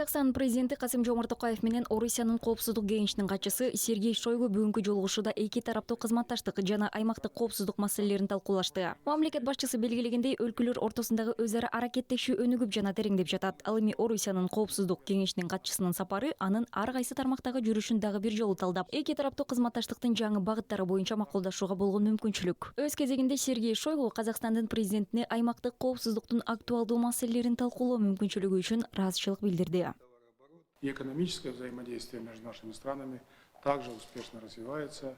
Казакстан президенти Касым-Жомарт Токаев менен Орусиянын коопсуздук кеңешинин катчысы Сергей Шойгу бүгүнкү жолугушууда эки тараптуу кызматташтык жана аймактык коопсуздук маселелерин талкуулашты. Мамлекет башчысы белгилегендей, өлкөлөр ортосундагы өз ара аракеттешүү өнүгүп жана тереңдеп жатат. Ал эми Орусиянын коопсуздук кеңешинин катчысынын сапары анын ар кайсы тармактагы жүрүшүн дагы бир жолу талдап, эки тараптуу кызматташтыктын жаңы багыттары боюнча макулдашууга болгон мүмкүнчүлүк. Өз кезегинде Сергей Шойгу Казакстандын президентине аймактык коопсуздуктун актуалдуу маселелерин талкуулоо мүмкүнчүлүгү үчүн ыраазычылык билдирди. И экономическое взаимодействие между нашими странами также успешно развивается.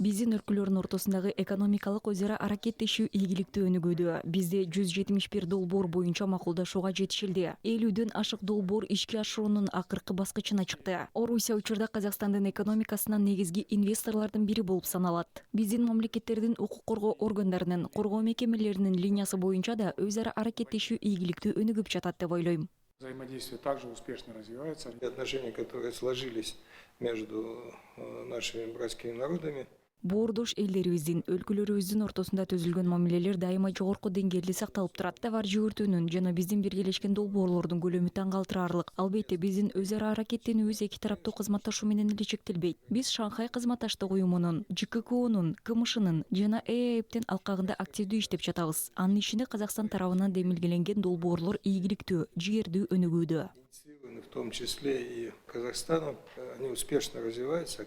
Биздин өлкөлөрдүн ортосундагы экономикалык өз ара аракеттешүү ийгиликтүү өнүгүүдө. Бизде 171 долбоор боюнча макулдашууга жетишилди. 50дөн ашык долбоор ишке ашыруунун акыркы баскычына чыкты. Орусия учурда Казакстандын экономикасына негизги инвесторлордун бири болуп саналат. Биздин мамлекеттердин укук коргоо органдарынын, коргоо мекемелеринин линиясы боюнча да өз ара аракеттешүү ийгиликтүү өнүгүп жатат деп ойлойм. Взаимодействие также успешно развивается. Отношения, которые сложились между нашими братскими народами. Боордош элдерибиздин, өлкөлөрүбүздүн ортосунда түзүлгөн мамилелер дайыма жогорку деңгээлде сакталып турат. Товар жүгүртүүнүн жана биздин биргелешкен долбоорлордун көлөмү таң калтырарлык. Албетте биздин өз ара аракеттенүүбүз эки тараптуу кызматташуу менен эле чектелбейт. Биз Шанхай кызматташтык уюмунун, ЖККОнун, КМШнын жана ЭЭПтин алкагында активдүү иштеп жатабыз. Анын ичинде Казакстан тарабынан демилгеленген долбоорлор ийгиликтүү, жигердүү өнүгүүдө. В том числе и Казахстаном, они успешно развиваются.